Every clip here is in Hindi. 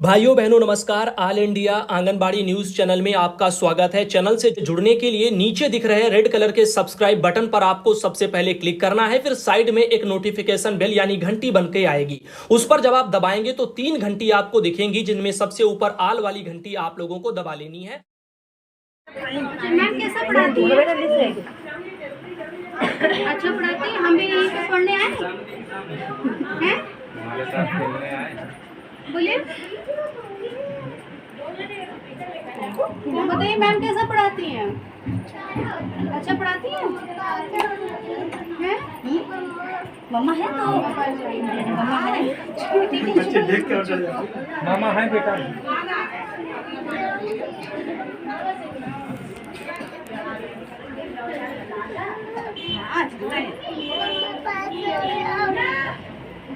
भाइयों बहनों नमस्कार। All India anganwadi news channel में आपका स्वागत है। चैनल से जुड़ने के लिए नीचे दिख रहे रेड कलर के सब्सक्राइब बटन पर आपको सबसे पहले क्लिक करना है। फिर साइड में एक नोटिफिकेशन बेल यानी घंटी बन के आएगी, उस पर जब आप दबाएंगे तो 3 घंटी आपको दिखेंगी, जिनमें सबसे ऊपर ऑल वाली घंटी आप लोगों को दबा लेनी है। मैम कैसा पढ़ाती है? अच्छा पढ़ाती है। हम भी यहीं पे पढ़ने आए हैं। हमारे साथ खेलने आए। बोलिए, बताइए मैम कैसा पढ़ाती हैं? अच्छा पढ़ाती हैं? मम्मा है तो मम्मा है। मामा है बेटा।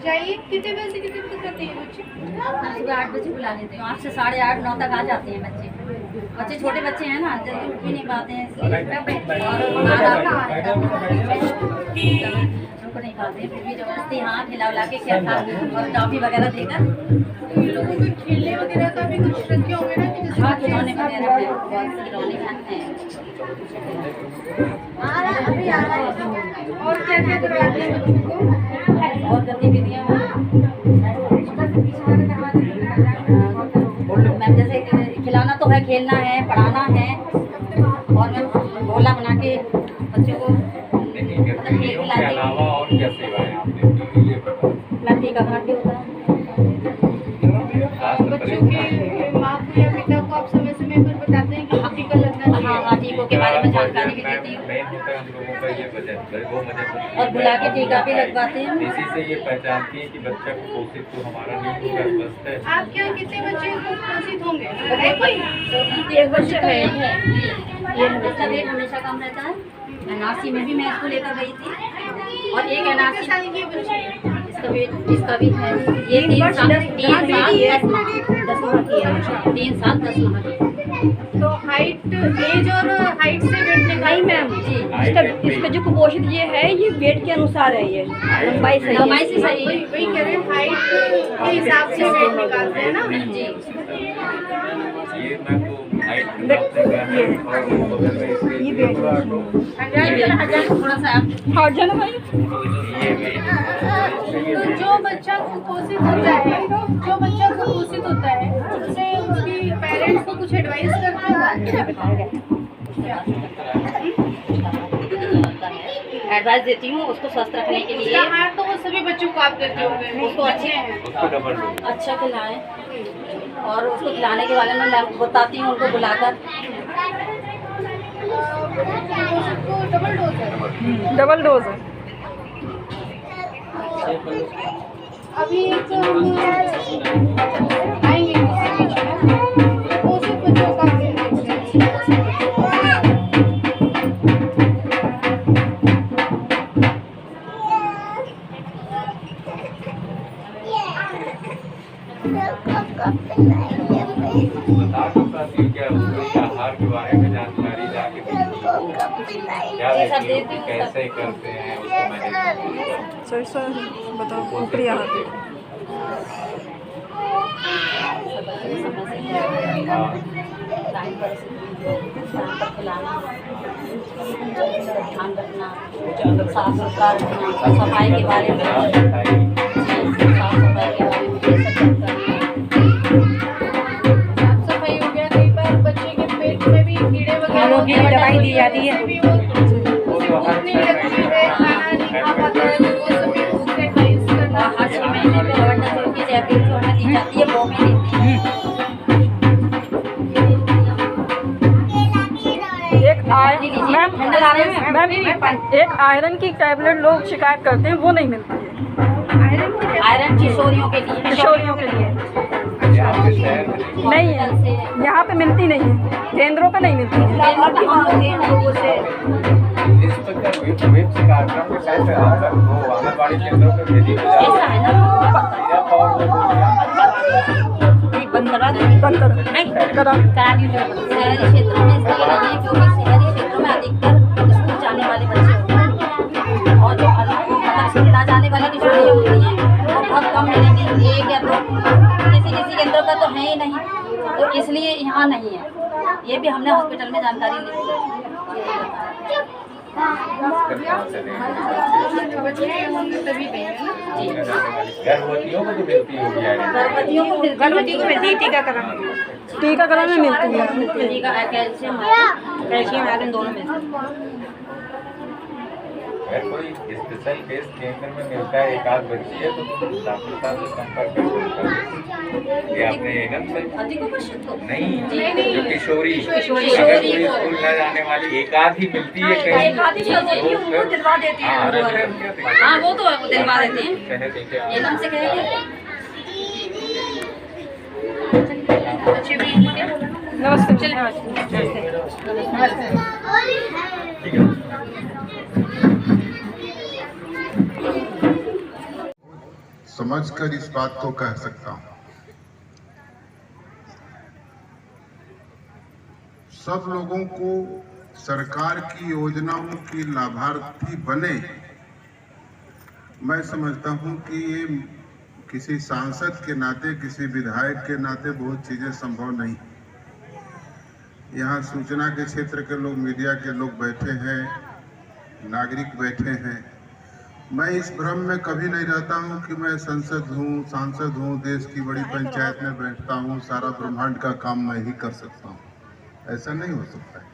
जाइए। कितने बजे से कितने बजे करते हैं बच्चे? सुबह 8 बजे बुला लेते हैं। 8 से 8:30 9 तक आ जाते हैं बच्चे छोटे बच्चे हैं ना, जल्दी उठ भी नहीं पाते हैं रुक नहीं पाते, फिर भी जबरदस्ती हाँ खिला के क्या खा और टॉफी वगैरह देकर। लोगों को खेलने वगैरह का भी कुछ रखे होंगे ना, कि हाँ खिलौने वगैरह हैं, खिलौने हैं। और क्या क्या करवाते हैं बच्चों को? और गतिविधियाँ मैम जैसे खिलाना तो है, खेलना है, पढ़ाना है, और मैं गोला बना के बच्चों को के अलावा और क्या सेवाएं आपने ये बताओ। मैं टीकाकरण भी होता है। बच्चों के माँ को या पिता को आप समय समय पर बताते हैं कि टीका लगना चाहिए। हाँ टीकों के बारे में जानकारी भी देती हूँ मेन होता है हम लोगों का ये वजह वो मुझे और बुला के टीका भी लगवाते हैं। इसी से ये पहचानती है कि बच्चा कुपोषित तो हमारा नहीं होगा, स्वस्थ है। आप क्या कितने बच्चे कुपोषित होंगे? है कोई? एक बच्चा है ये इसका वेट हमेशा कम रहता है। एनआरसी में भी मैं इसको लेकर गई थी, और एक एनआरसी साल की बच्ची है। इसका वेट इसका भी है। ये 3 साल 10 माह की है। 3 साल 10 माह की। तो हाइट एज और हाइट से वेट नहीं मैम जी, इसका जो कुपोषित ये है, ये वेट के अनुसार है, ये लंबाई सही है। लंबाई से सही है। वही कह रहे हैं, हाइट के हिसाब से वेट निकालते हैं ना जी। ये मैं तो हाइट ये वेट हजार थोड़ा सा हट जाना भाई। तो जो बच्चा कुपोषित होता है उससे उसकी पेरेंट्स को कुछ एडवाइस करते हैं? एडवाइस देती हूँ उसको स्वस्थ रखने के लिए। आहार तो वो सभी बच्चों को आप देते होंगे, उसको अच्छे उसको डबल डोज अच्छा खिलाएं, और उसको खिलाने के बारे में मैं बताती हूँ उनको बुलाकर। डबल डोज है। डबल डोज है। अभी एक आएंगे वो सब बच्चों का बता सकता थी क्या उसके आहार के बारे में जानकारी जाके क्या देती हूँ, कैसे करते हैं उसको मैनेज। सर सर बताओ ऊपरी हाथ। टाइम पर खिलाना, ध्यान रखना, साफ सुथरा रखना, सफाई के बारे में, साफ सफाई के बारे में ये सब जानकारी। साफ सफाई हो गया। कई बार बच्चे के पेट में भी कीड़े वगैरह की दवाई दी जाती है। भी वो भूख नहीं लगती है, खाना नहीं खा पाता है, तो वो सभी भूख एडवाइस करना। हर 6 महीने पे गवर्नर की जैकेट जो हमें दी जाती है वो भी देती है। एक आयरन की टैबलेट लोग शिकायत करते हैं, वो नहीं मिलती है। आयरन किशोरियों के लिए किशोरियों के लिए नहीं है, यहाँ पे मिलती नहीं है, केंद्रों पे नहीं मिलती है। लोगों से इस प्रकार वेब से कार्यक्रम के साथ वो आंगनबाड़ी केंद्रों पे भेजी ऐसा है ना। बंद करा दी। शहरी क्षेत्रों में इसलिए नहीं है क्योंकि शहरी क्षेत्रों में अधिकतर स्कूल जाने वाले बच्चे होते हैं, और जो मतलब स्कूल ना जाने वाली किशोरियाँ होती हैं वो बहुत कम मिलेंगी। एक या दो किसी किसी केंद्र का तो है ही नहीं, तो इसलिए यहाँ नहीं है। ये भी हमने हॉस्पिटल में जानकारी ली थी। तभी गए हैं ना। गर्भवतियों को तो मिलती होगी गर्भवतियों को गर्भवती को मिलती है टीकाकरण में। टीकाकरण में मिलती है। टीका कैल्शियम आयरन दोनों मिलते हैं। अगर कोई स्पेशल केस केंद्र में मिलता है, एक आध बच्ची है, तो डॉक्टर साहब से संपर्क कर। ये आपने एकदम से नहीं, जो किशोरी अगर कोई स्कूल न जाने वाली एक आध ही मिलती है कहीं, उनको दिलवा देते हैं। हाँ, वो तो दिलवा देते हैं, एकदम से कहेंगे। नमस्ते। समझकर इस बात को कह सकता हूं, सब लोगों को सरकार की योजनाओं की लाभार्थी बने। मैं समझता हूं कि ये किसी सांसद के नाते, किसी विधायक के नाते बहुत चीजें संभव नहीं। यहाँ सूचना के क्षेत्र के लोग, मीडिया के लोग बैठे हैं, नागरिक बैठे हैं। मैं इस भ्रम में कभी नहीं रहता हूं कि मैं सांसद हूं, देश की बड़ी पंचायत में बैठता हूं, सारा ब्रह्मांड का काम मैं ही कर सकता हूं। ऐसा नहीं हो सकता है।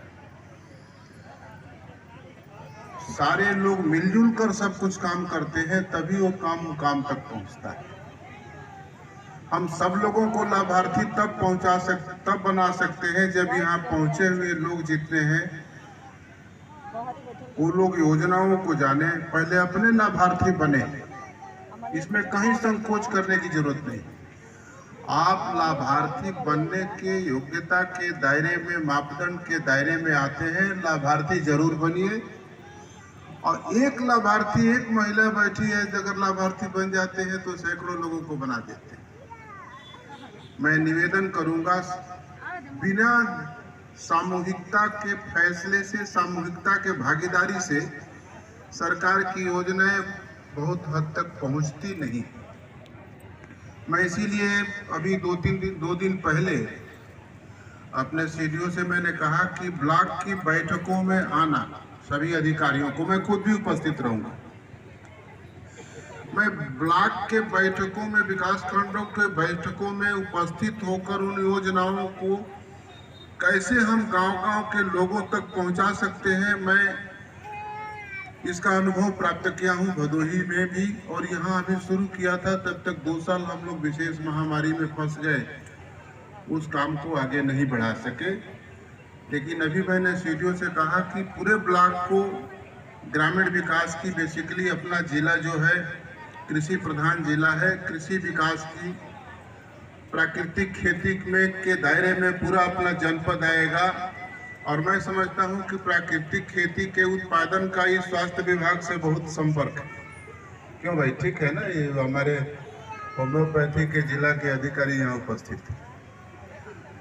सारे लोग मिलजुल कर सब कुछ काम करते हैं, तभी वो काम मुकाम तक पहुंचता है। हम सब लोगों को लाभार्थी तब बना सकते हैं जब यहाँ पहुंचे हुए लोग जितने हैं वो लोग योजनाओं को जाने, पहले अपने लाभार्थी बने। इसमें कहीं संकोच करने की जरूरत नहीं। आप लाभार्थी बनने के योग्यता के दायरे में, मापदंड के दायरे में आते हैं, लाभार्थी जरूर बनिए। और एक लाभार्थी, एक महिला बैठी है, अगर लाभार्थी बन जाते हैं तो सैकड़ों लोगों को बना देते हैं। मैं निवेदन करूंगा, बिना सामूहिकता के फैसले से, सामूहिकता के भागीदारी से सरकार की योजनाएं बहुत हद तक पहुंचती नहीं। मैं इसीलिए अभी दो दिन पहले अपने सीडीओ से मैंने कहा कि ब्लॉक की बैठकों में आना, सभी अधिकारियों को, मैं खुद भी उपस्थित रहूंगा। मैं ब्लॉक के बैठकों में, विकास खंडों के बैठकों में उपस्थित होकर उन योजनाओं को कैसे हम गांव-गांव के लोगों तक पहुंचा सकते हैं, मैं इसका अनुभव प्राप्त किया हूं भदोही में भी, और यहाँ अभी शुरू किया था। तब तक 2 साल हम लोग विशेष महामारी में फंस गए, उस काम को आगे नहीं बढ़ा सके। लेकिन अभी मैंने सीडीओ से कहा कि पूरे ब्लॉक को ग्रामीण विकास की, बेसिकली अपना जिला जो है कृषि प्रधान जिला है, कृषि विकास की, प्राकृतिक खेती में के दायरे में पूरा अपना जनपद आएगा। और मैं समझता हूं कि प्राकृतिक खेती के उत्पादन का ही स्वास्थ्य विभाग से बहुत संपर्क है। क्यों भाई, ठीक है ना? ये हमारे होम्योपैथी के जिला के अधिकारी यहाँ उपस्थित हैं।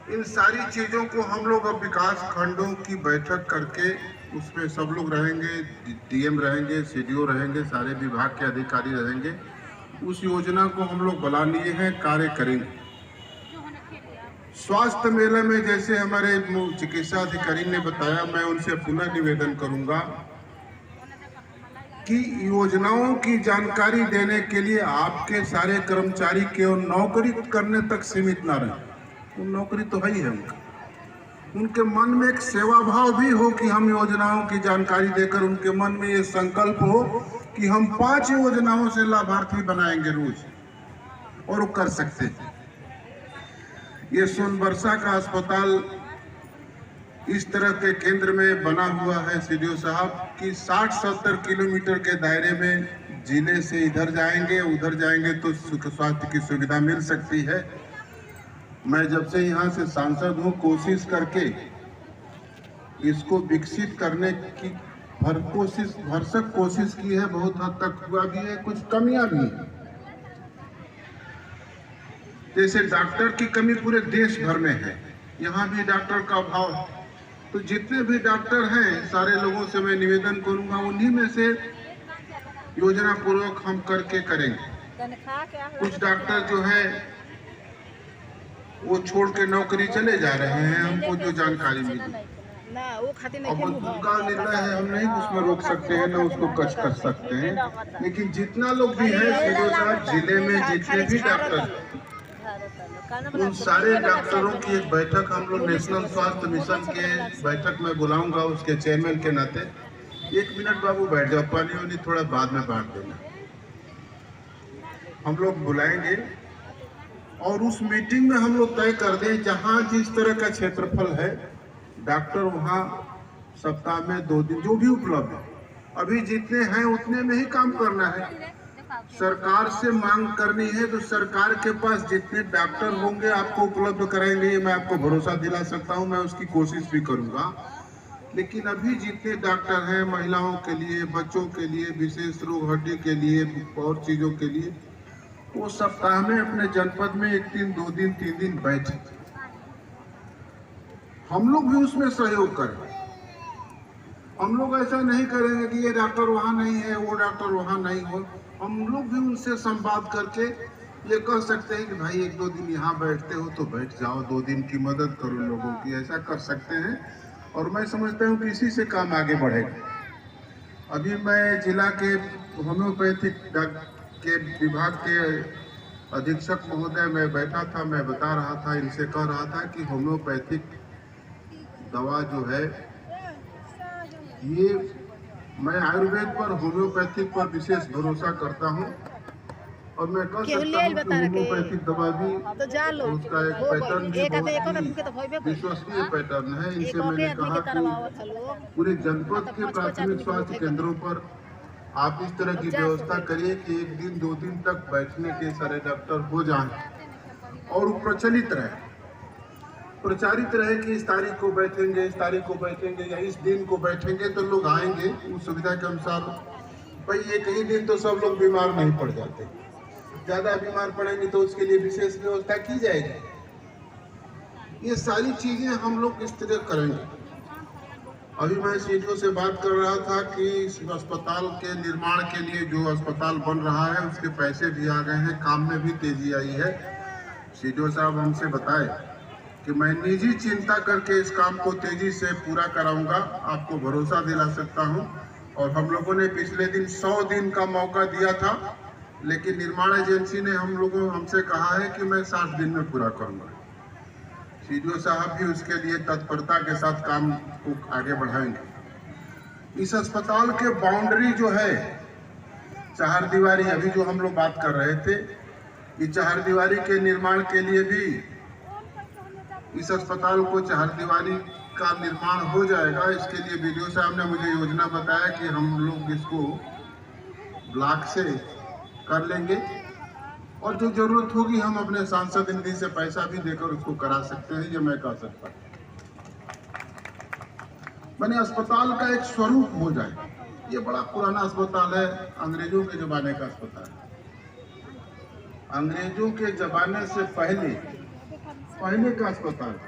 इन सारी चीजों को हम लोग अब विकास खंडों की बैठक करके, उसमें सब लोग रहेंगे, डीएम रहेंगे, सीडीओ रहेंगे, सारे विभाग के अधिकारी रहेंगे। उस योजना को हम लोग बुला लिए हैं, कार्य करेंगे। स्वास्थ्य मेले में जैसे हमारे चिकित्सा अधिकारी ने बताया, मैं उनसे पुनः निवेदन करूंगा कि योजनाओं की जानकारी देने के लिए आपके सारे कर्मचारी केवल नौकरी करने तक सीमित ना रहे। वो नौकरी तो है ही है उनके मन में एक सेवा भाव भी हो कि हम योजनाओं की जानकारी देकर उनके मन में ये संकल्प हो कि हम 5 योजनाओं से लाभार्थी बनाएंगे रोज, और वो कर सकते हैं। ये सोनबरसा का अस्पताल इस तरह के केंद्र में बना हुआ है सीडीओ साहब कि 60-70 किलोमीटर के दायरे में जिले से इधर जाएंगे, उधर जाएंगे तो स्वास्थ्य की सुविधा मिल सकती है। मैं जब से यहाँ से सांसद हूँ, कोशिश करके इसको विकसित करने की भरसक कोशिश की है। बहुत हद तक हुआ भी है, कुछ कमियां भी हैं। जैसे डॉक्टर की कमी पूरे देश भर में है, यहाँ भी डॉक्टर का अभाव है। तो जितने भी डॉक्टर हैं, सारे लोगों से मैं निवेदन करूंगा, उन्हीं में से योजना पूर्वक हम करके करेंगे। कुछ डॉक्टर जो है वो छोड़ के नौकरी चले जा रहे हैं, हमको जो जानकारी मिली। अब उनका निर्णय है, हम नहीं उसमें रोक सकते हैं, ना उसको कच कर सकते हैं। लेकिन जितना लोग भी हैं सीधोसा जिले में, जितने भी डॉक्टर, उन सारे डॉक्टरों की एक बैठक हम लोग नेशनल स्वास्थ्य मिशन के बैठक में बुलाऊंगा, उसके चेयरमैन के नाते। 1 मिनट बाबू बैठ जाओ, पानी वानी थोड़ा बाद में बांट देना। हम लोग बुलाएंगे और उस मीटिंग में हम लोग तय कर दें, जहां जिस तरह का क्षेत्रफल है डॉक्टर वहां सप्ताह में 2 दिन जो भी उपलब्ध है, अभी जितने हैं उतने में ही काम करना है। सरकार से मांग करनी है तो सरकार के पास जितने डॉक्टर होंगे आपको उपलब्ध कराएंगे, ये मैं आपको भरोसा दिला सकता हूं, मैं उसकी कोशिश भी करूंगा। लेकिन अभी जितने डॉक्टर हैं महिलाओं के लिए, बच्चों के लिए, विशेष रोग हड्डी के लिए और चीजों के लिए, वो सप्ताह में अपने जनपद में 1 दिन 2 दिन 3 दिन बैठे, हम लोग भी उसमें सहयोग करें। हम लोग ऐसा नहीं करेंगे कि ये डॉक्टर वहाँ नहीं है, वो डॉक्टर वहाँ नहीं हो। हम लोग भी उनसे संवाद करके ये कह सकते हैं कि भाई 1-2 दिन यहाँ बैठते हो तो बैठ जाओ, 2 दिन की मदद करो लोगों की, ऐसा कर सकते हैं। और मैं समझता हूँ कि इसी से काम आगे बढ़ेगा। अभी मैं जिला के होम्योपैथिक के विभाग के अधीक्षक महोदय में बैठा था, मैं बता रहा था, इनसे कह रहा था कि होम्योपैथिक दवा जो है, ये मैं आयुर्वेद पर, होम्योपैथिक पर विशेष भरोसा करता हूँ। और मैं कह सकता हूँ कि होम्योपैथिक दवा भी उसका एक पैटर्न भी बहुत ही विश्वसनीय पैटर्न है। इनसे मैंने कहा कि पूरे जनपद के प्राथमिक स्वास्थ्य केंद्रों पर आप इस तरह की व्यवस्था करिए कि 1 दिन 2 दिन तक बैठने के सारे डॉक्टर हो जाएं और प्रचलित रहे, प्रचारित रहे कि इस तारीख को बैठेंगे, इस तारीख को बैठेंगे या इस दिन को बैठेंगे, तो लोग आएंगे उस सुविधा के अनुसार। भाई एक ही दिन तो सब लोग बीमार नहीं पड़ जाते, ज़्यादा बीमार पड़ेंगे तो उसके लिए विशेष व्यवस्था की जाएगी। ये सारी चीज़ें हम लोग इस तरह करेंगे। अभी मैं सीडीओ से बात कर रहा था कि इस अस्पताल के निर्माण के लिए जो अस्पताल बन रहा है उसके पैसे भी आ गए हैं, काम में भी तेजी आई है। सीडीओ साहब हमसे बताए कि मैं निजी चिंता करके इस काम को तेजी से पूरा कराऊंगा, आपको भरोसा दिला सकता हूं। और हम लोगों ने पिछले दिन 100 दिन का मौका दिया था, लेकिन निर्माण एजेंसी ने हमसे कहा है कि मैं 60 दिन में पूरा करूंगा। सीडीओ साहब भी उसके लिए तत्परता के साथ काम को आगे बढ़ाएंगे। इस अस्पताल के बाउंड्री जो है, चारदीवारी, अभी जो हम लोग बात कर रहे थे, ये चारदीवारी के निर्माण के लिए भी इस अस्पताल को चारदीवारी का निर्माण हो जाएगा। इसके लिए वीडियो साहब ने मुझे योजना बताया कि हम लोग इसको ब्लॉक से कर लेंगे और जो जरूरत होगी हम अपने सांसद निधि से पैसा भी देकर उसको करा सकते हैं, ये मैं कह सकता हूँ। मैंने अस्पताल का एक स्वरूप हो जाए। ये बड़ा पुराना अस्पताल है, अंग्रेजों के जमाने का अस्पताल है। अंग्रेजों के जमाने से पहले का अस्पताल।